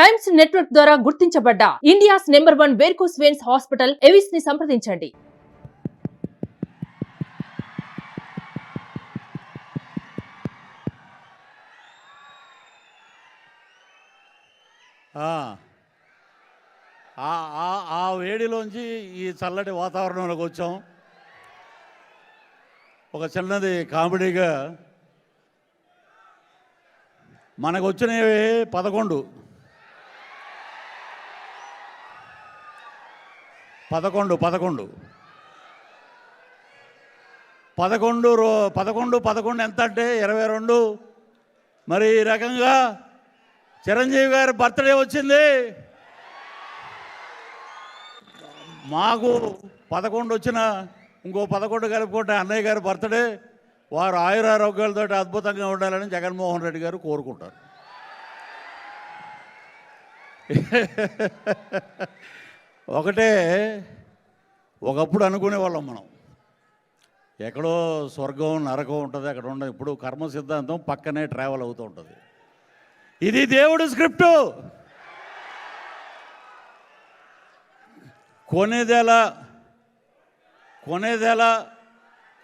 Times Network ద్వారా గుర్తించబడ్డ India's number 1 varicose veins hospital AVIS ని సంప్రదించండి. ఆ వేడిలోంచి ఈ చల్లటి వాతావరణంలోకి వచ్చాం. ఒక చిన్నది కామెడీగా మనకు వచ్చినవి 11 ఎంత అంటే 22. మరి ఈ రకంగా చిరంజీవి గారి బర్త్డే వచ్చింది. మాకు 11 వచ్చిన ఇంకో 11 కలుపుకుంటే అన్నయ్య గారి బర్త్డే. వారు ఆయురారోగ్యాలతో అద్భుతంగా ఉండాలని జగన్మోహన్ రెడ్డి గారు కోరుకుంటారు. ఒకటే ఒకప్పుడు అనుకునేవాళ్ళం మనం, ఎక్కడో స్వర్గం నరకం ఉంటుంది, అక్కడ ఉండదు. ఇప్పుడు కర్మ సిద్ధాంతం పక్కనే ట్రావెల్ అవుతూ ఉంటుంది. ఇది దేవుడి స్క్రిప్టు.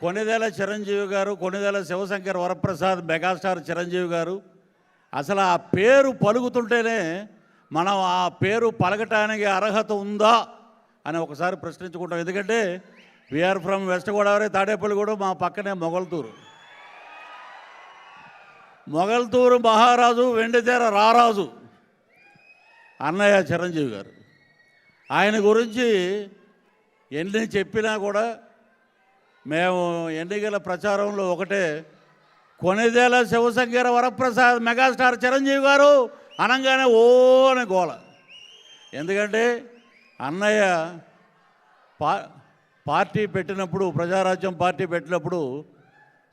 కొనిదెల చిరంజీవి గారు, కొనిదెల శివశంకర్ వరప్రసాద్, మెగాస్టార్ చిరంజీవి గారు. అసలు ఆ పేరు పలుకుతుంటేనే మనం ఆ పేరు పలకటానికి అర్హత ఉందా అని ఒకసారి ప్రశ్నించుకుంటాం. ఎందుకంటే we are from west Godavari, Tadepalligudem, మా పక్కనే మొగల్తూరు మహారాజు, వెండితెర రారాజు అన్నయ్య చిరంజీవి గారు. ఆయన గురించి ఎన్ని చెప్పినా కూడా మేము ఎన్నికల ప్రచారంలో ఒకటే, కొనిదెల శివశంకర వరప్రసాద్ మెగాస్టార్ చిరంజీవి గారు అనగానే ఓ అని గోల. ఎందుకంటే అన్నయ్య పార్టీ పెట్టినప్పుడు, ప్రజారాజ్యం పార్టీ పెట్టినప్పుడు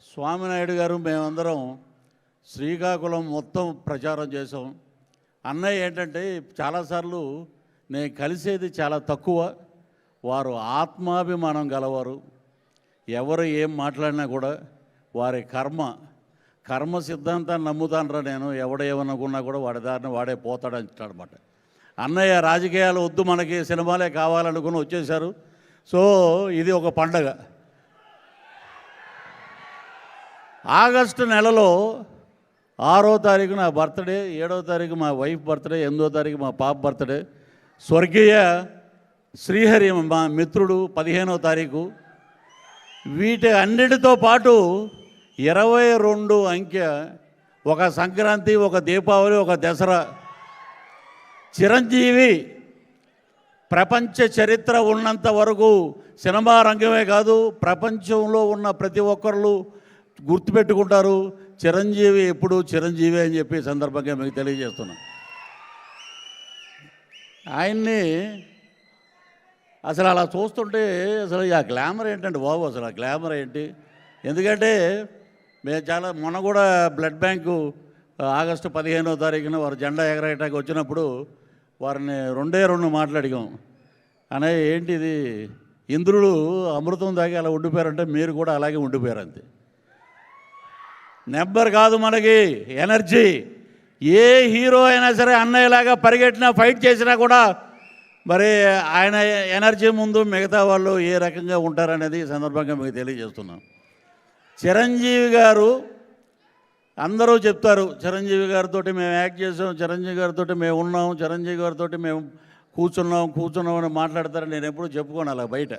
స్వామినాయుడు గారు మేమందరం శ్రీకాకుళం మొత్తం ప్రచారం చేసాం. అన్నయ్య ఏంటంటే చాలాసార్లు నేను కలిసేది చాలా తక్కువ. వారు ఆత్మాభిమానం గలవారు. ఎవరు ఏం మాట్లాడినా కూడా వారి కర్మ సిద్ధాంతాన్ని నమ్ముతానరా నేను, ఎవడేమనుకున్నా కూడా వాడి దారిని వాడే పోతాడు అంటాడనమాట. అన్నయ్య రాజకీయాలు వద్దు, మనకి సినిమాలే కావాలనుకుని వచ్చేశారు. సో ఇది ఒక పండగ. ఆగస్టు నెలలో 6వ తారీఖు నా బర్త్డే, 7వ తారీఖు మా వైఫ్ బర్త్డే, 8వ తారీఖు మా పాప బర్త్డే. స్వర్గీయ శ్రీహరి మా మిత్రుడు 15వ తారీఖు. వీటి అన్నిటితో పాటు 22 అంకె, ఒక సంక్రాంతి, ఒక దీపావళి, ఒక దసరా. చిరంజీవి ప్రపంచ చరిత్ర ఉన్నంత వరకు సినిమా రంగమే కాదు, ప్రపంచంలో ఉన్న ప్రతి ఒక్కరు గుర్తుపెట్టుకుంటారు చిరంజీవి ఎప్పుడు చిరంజీవి అని చెప్పి సందర్భంగా మీకు తెలియజేస్తున్నాను. ఆయన్ని అసలు అలా చూస్తుంటే అసలు ఆ గ్లామర్ ఏంటంటే బాబు, అసలు ఆ గ్లామర్ ఏంటి? ఎందుకంటే మేము మొన్న కూడా బ్లడ్ బ్యాంకు ఆగస్టు 15వ తారీఖున వారు జెండా ఎగరేయటానికి వచ్చినప్పుడు వారిని 2 మాట్లాడిగాం. అనే ఏంటిది, ఇంద్రుడు అమృతం దాగి అలా ఉండిపోయారంటే మీరు కూడా అలాగే ఉండిపోయారు అంతే. నెంబర్ కాదు మనకి ఎనర్జీ. ఏ హీరో అయినా సరే అన్నయ్యలాగా పరిగెట్టినా, ఫైట్ చేసినా కూడా మరి ఆయన ఎనర్జీ ముందు మిగతా వాళ్ళు ఏ రకంగా ఉంటారనేది ఈ సందర్భంగా మీకు తెలియజేస్తున్నాం. చిరంజీవి గారు అందరూ చెప్తారు, చిరంజీవి గారితో మేము యాక్ట్ చేసాం, చిరంజీవి గారితో మేము ఉన్నాం, చిరంజీవి గారితో మేము కూర్చున్నాం అని మాట్లాడతారు. నేను ఎప్పుడూ చెప్పుకోను అలా బయట.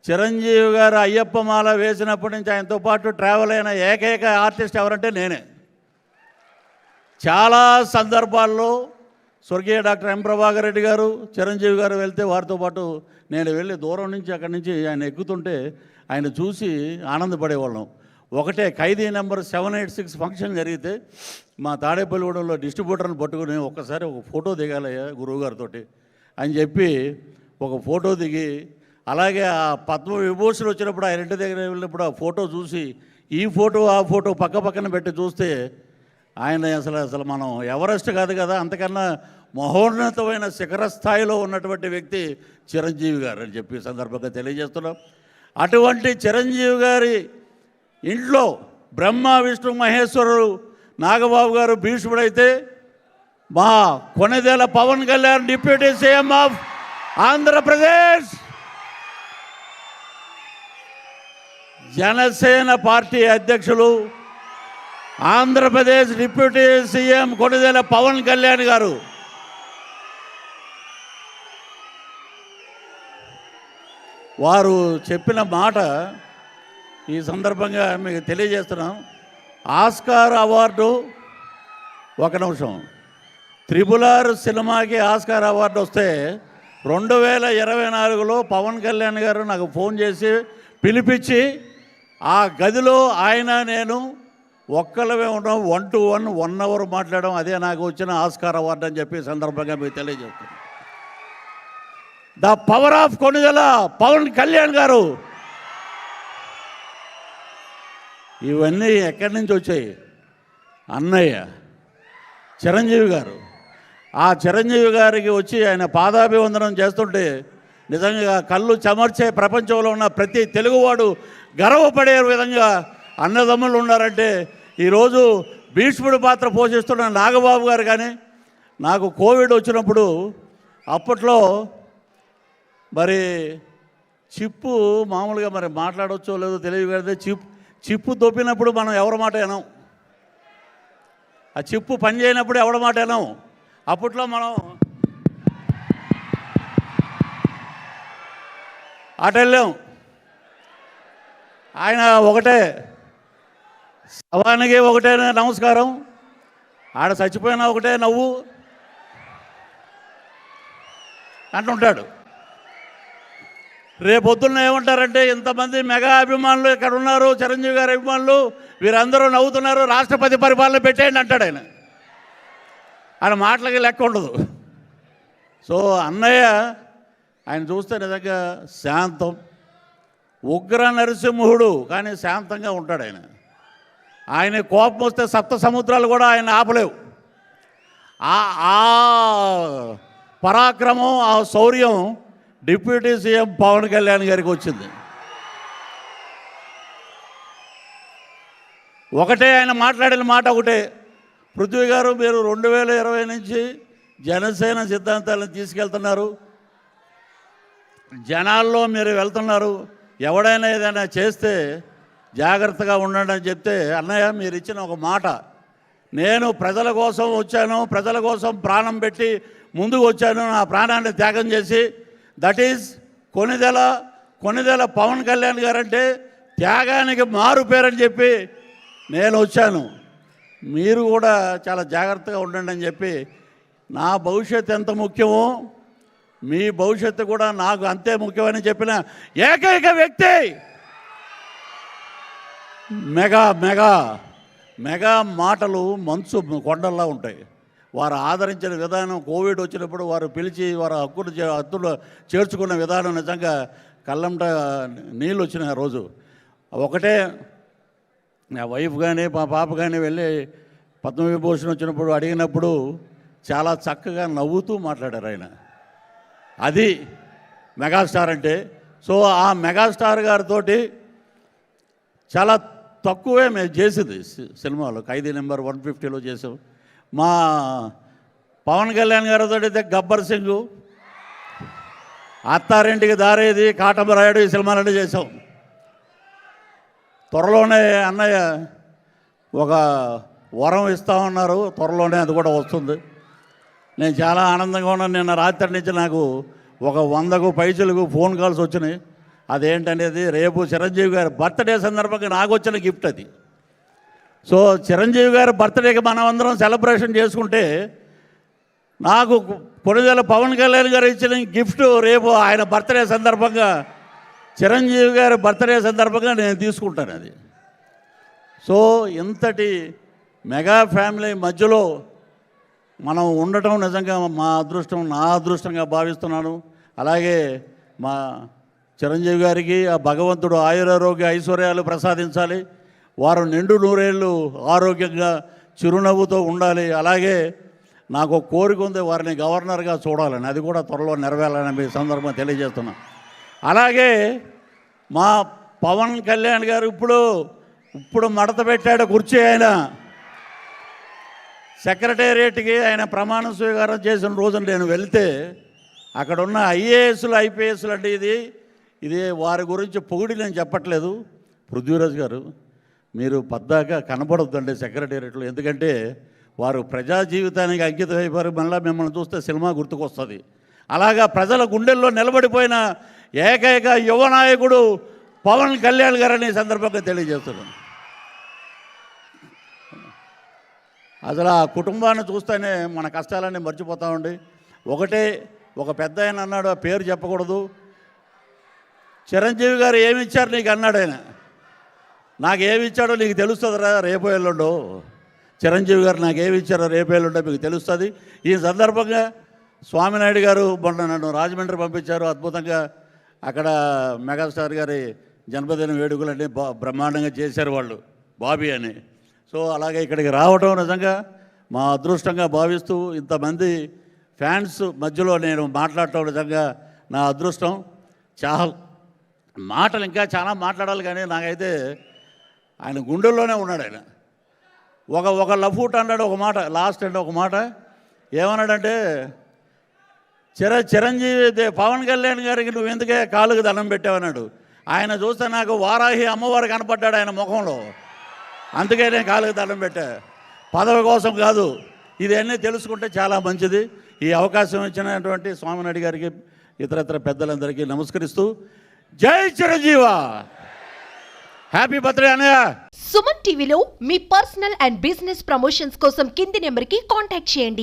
చిరంజీవి గారు అయ్యప్ప మాల వేసినప్పటి నుంచి ఆయనతో పాటు ట్రావెల్ అయిన ఏకైక ఆర్టిస్ట్ ఎవరంటే నేనే. చాలా సందర్భాల్లో స్వర్గీయ డాక్టర్ ఎం ప్రభాకర్ రెడ్డి గారు, చిరంజీవి గారు వెళ్తే వారితో పాటు నేను వెళ్ళి దూరం నుంచి అక్కడి నుంచి ఆయన ఎక్కుతుంటే ఆయన చూసి ఆనందపడేవాళ్ళం. ఒకటే ఖైదీ నెంబర్ 786 ఫంక్షన్ జరిగితే మా తాడేపల్లిగూడెంలో డిస్ట్రిబ్యూటర్ని పట్టుకుని ఒక్కసారి ఒక ఫోటో దిగాలయ్యా గురువుగారితో అని చెప్పి ఒక ఫోటో దిగి, అలాగే ఆ పద్మ విభూషణ్ వచ్చినప్పుడు ఆయన ఇంటి దగ్గర వెళ్ళినప్పుడు ఆ ఫోటో చూసి ఈ ఫోటో ఆ ఫోటో పక్క పక్కన పెట్టి చూస్తే ఆయన అసలు మనం ఎవరెస్ట్ కాదు కదా, అంతకన్నా మహోన్నతమైన శిఖర స్థాయిలో ఉన్నటువంటి వ్యక్తి చిరంజీవి గారు అని చెప్పి సందర్భంగా తెలియజేస్తున్నాం. అటువంటి చిరంజీవి గారి ఇంట్లో బ్రహ్మ విష్ణు మహేశ్వరుడు నాగబాబు గారు భీష్ముడైతే మా Konidela Pawan Kalyan deputy CM of Andhra Pradesh, Janasena party అధ్యక్షులు, ఆంధ్రప్రదేశ్ డిప్యూటీ సీఎం కొణిదెల పవన్ కళ్యాణ్ గారు వారు చెప్పిన మాట ఈ సందర్భంగా మీకు తెలియజేస్తున్నాం. ఆస్కార్ అవార్డు, ఒక నిమిషం, త్రిబుల్ సినిమాకి ఆస్కార్ అవార్డు వస్తే 2024లో పవన్ కళ్యాణ్ గారు నాకు ఫోన్ చేసి పిలిపించి ఆ గదిలో ఆయన నేను ఒక్కలమే ఉన్నాం, 1 అవర్ మాట్లాడడం, అదే నాకు వచ్చిన ఆస్కార్ అవార్డు అని చెప్పి సందర్భంగా మీకు తెలియజేస్తున్నాం. The power of Konidela Pawan Kalyan garu. ఇవన్నీ ఎక్కడి నుంచి వచ్చాయి? అన్నయ్య చిరంజీవి గారు. ఆ చిరంజీవి గారికి వచ్చి ఆయన పాదాభివందనం చేస్తుంటే నిజంగా కళ్ళు చెమర్చే, ప్రపంచంలో ఉన్న ప్రతి తెలుగువాడు గర్వపడే విధంగా అన్నదమ్ములు ఉన్నారంటే ఈరోజు భీష్ముడి పాత్ర పోషిస్తున్న నాగబాబు గారు కానీ, నాకు కోవిడ్ వచ్చినప్పుడు అప్పట్లో మరి చిప్పు మామూలుగా మరి మాట్లాడవచ్చో లేదో తెలియదు కదా, చిప్పు దొప్పినప్పుడు మనం ఎవరి మాట వినాం, ఆ చిప్పు పని చేయనప్పుడు ఎవరి మాట వినాం. అప్పట్లో మనం అటు వెళ్ళాం, ఆయన ఒకటే శవానికి ఒకటే నమస్కారం, ఆడ చచ్చిపోయినా ఒకటే నవ్వు అంటుంటాడు. రేపొద్దున్న ఏమంటారంటే, ఇంతమంది మెగా అభిమానులు ఇక్కడ ఉన్నారు, చిరంజీవి గారి అభిమానులు, వీరందరూ నవ్వుతున్నారు, రాష్ట్రపతి పరిపాలన పెట్టేయండి అంటాడు ఆయన. ఆయన మాటలకి లెక్క ఉండదు. సో అన్నయ్య ఆయన చూస్తే నిజంగా శాంతం, ఉగ్ర నరసింహుడు, కానీ శాంతంగా ఉంటాడు ఆయన. ఆయన కోపం వస్తే సప్త సముద్రాలు కూడా ఆయన ఆపలేవు. ఆ పరాక్రమం, ఆ శౌర్యం డిప్యూటీ సీఎం పవన్ కళ్యాణ్ గారికి వచ్చింది. ఒకటే ఆయన మాట్లాడిన మాట ఒకటే, పృథ్వీ గారు మీరు 2020 నుంచి జనసేన సిద్ధాంతాలను తీసుకెళ్తున్నారు, జనాల్లో మీరు వెళ్తున్నారు, ఎవడైనా ఏదైనా చేస్తే జాగ్రత్తగా ఉండండి అని చెప్తే, అన్నయ్య మీరు ఇచ్చిన ఒక మాట, నేను ప్రజల కోసం వచ్చాను, ప్రజల కోసం ప్రాణం పెట్టి ముందుకు వచ్చాను, నా ప్రాణాన్ని త్యాగం చేసి, దట్ ఈజ్ కొణిదెల పవన్ కళ్యాణ్ గారంటే త్యాగానికి మారు పేరని చెప్పి నేను వచ్చాను, మీరు కూడా చాలా జాగ్రత్తగా ఉండండి అని చెప్పి, నా భవిష్యత్తు ఎంత ముఖ్యమో మీ భవిష్యత్తు కూడా నాకు అంతే ముఖ్యమని చెప్పిన ఏకైక వ్యక్తి మెగా మెగా మెగా మాటలు మంచు కొండల్లా ఉంటాయి. వారు ఆదరించిన విధానం, కోవిడ్ వచ్చినప్పుడు వారు పిలిచి వారు హక్కులు చేర్చుకున్న విధానం నిజంగా కళ్ళంట నీళ్ళు వచ్చిన రోజు. ఒకటే, నా వైఫ్ కానీ మా పాప కానీ వెళ్ళి పద్మవిభూషణ్ వచ్చినప్పుడు అడిగినప్పుడు చాలా చక్కగా నవ్వుతూ మాట్లాడారు ఆయన. అది మెగాస్టార్ అంటే. సో ఆ మెగాస్టార్ గారితో చాలా తక్కువే మేము చేసేది సినిమాలో. ఖైదీ నెంబర్ 150లో చేసాం. మా పవన్ కళ్యాణ్ గారితో అయితే గబ్బర్ సింగ్, అత్తారింటికి దారేది, కాటమరాయుడు ఈ సినిమాలన్నీ చేసాం. త్వరలోనే అన్నయ్య ఒక వరం ఇస్తామన్నారు, త్వరలోనే అది కూడా వస్తుంది. నేను చాలా ఆనందంగా ఉన్నాను. నిన్న రాత్రి నుంచి నాకు ఒక 100కు పైసలకు ఫోన్ కాల్స్ వచ్చినాయి. అదేంటనేది రేపు చిరంజీవి గారి బర్త్డే సందర్భంగా నాకు వచ్చిన గిఫ్ట్ అది. సో చిరంజీవి గారి బర్త్డేకి మనం అందరం సెలబ్రేషన్ చేసుకుంటే, నాకు కొణిదెల పవన్ కళ్యాణ్ గారు ఇచ్చిన గిఫ్ట్ రేపు ఆయన బర్త్డే సందర్భంగా, చిరంజీవి గారి బర్త్డే సందర్భంగా నేను తీసుకుంటాను అది. సో ఇంతటి మెగా ఫ్యామిలీ మధ్యలో మనం ఉండటం నిజంగా మా అదృష్టం, నా అదృష్టంగా భావిస్తున్నాను. అలాగే మా చిరంజీవి గారికి ఆ భగవంతుడు ఆయురారోగ్య ఐశ్వర్యాలు ప్రసాదించాలి. వారు నిండు నూరేళ్ళు ఆరోగ్యంగా చిరునవ్వుతో ఉండాలి. అలాగే నాకు ఒక కోరిక ఉంది, వారిని గవర్నర్గా చూడాలని. అది కూడా త్వరలో నెరవేరాలని మీ సందర్భంగా తెలియజేస్తున్నాను. అలాగే మా పవన్ కళ్యాణ్ గారు ఇప్పుడు మడత పెట్టాడు కుర్చీ. ఆయన సెక్రటేరియట్కి ఆయన ప్రమాణ స్వీకారం చేసిన రోజున నేను వెళ్తే అక్కడ ఉన్న ఐఏఎస్లు ఐపీఎస్లు అంటే ఇది వారి గురించి పొగిడి నేను చెప్పట్లేదు. పృథ్వీరాజ్ గారు మీరు పద్దాకా కనపడొద్దండి సెక్రటేరియట్లో, ఎందుకంటే వారు ప్రజా జీవితానికి అంకితం అయిపోయారు. మళ్ళీ మిమ్మల్ని చూస్తే సినిమా గుర్తుకొస్తుంది. అలాగా ప్రజల గుండెల్లో నిలబడిపోయిన ఏకైక యువ నాయకుడు పవన్ కళ్యాణ్ గారని సందర్భంగా తెలియజేస్తున్నాను. అసలు ఆ కుటుంబాన్ని చూస్తేనే మన కష్టాలన్నీ మర్చిపోతామండి. ఒక పెద్ద ఆయన అన్నాడు, ఆ పేరు చెప్పకూడదు, చిరంజీవి గారు ఏమి ఇచ్చారు నీకు అన్నాడు ఆయన. నాకు ఏమి ఇచ్చాడో నీకు తెలుస్తుందిరా రేపు ఎల్లుండో. చిరంజీవి గారు నాకు ఏమి ఇచ్చారో రేపు ఎల్లుండో మీకు తెలుస్తుంది. ఈ సందర్భంగా స్వామినాయుడు గారు మొన్న నన్ను రాజమండ్రి పంపించారు. అద్భుతంగా అక్కడ మెగాస్టార్ గారి జన్మదిన వేడుకలన్నీ బ్రహ్మాండంగా చేశారు వాళ్ళు, బాబీ అని. సో అలాగే ఇక్కడికి రావడం నిజంగా మా అదృష్టంగా భావిస్తూ ఇంతమంది ఫ్యాన్స్ మధ్యలో నేను మాట్లాడటం నిజంగా నా అదృష్టం. చాలా మాటలు ఇంకా చాలా మాట్లాడాలి, కానీ నాకైతే ఆయన గుండెల్లోనే ఉన్నాడు. ఆయన ఒక లఫూట్ అన్నాడు, ఒక మాట లాస్ట్ అంటే ఒక మాట ఏమన్నాడంటే, చిరంజీవి పవన్ కళ్యాణ్ గారికి నువ్వు ఎందుకే కాలుకు దండం పెట్టావన్నాడు. ఆయన చూస్తే నాకు వారాహి అమ్మవారు కనపడ్డాడు ఆయన ముఖంలో, అందుకే నేను కాలుకు దండం పెట్టా. పదవి కోసం కాదు, ఇదన్నీ తెలుసుకుంటే చాలా మంచిది. ఈ అవకాశం ఇచ్చినటువంటి స్వామినాయుడు గారికి ఇతర పెద్దలందరికీ నమస్కరిస్తూ జై చిరంజీవ, హ్యాపీ బర్త్డే అన్నయ్య. సుమన్ టీవీలో మీ పర్సనల్ అండ్ బిజినెస్ ప్రమోషన్స్ కోసం కింది నెంబర్కి కాంటాక్ట్ చేయండి.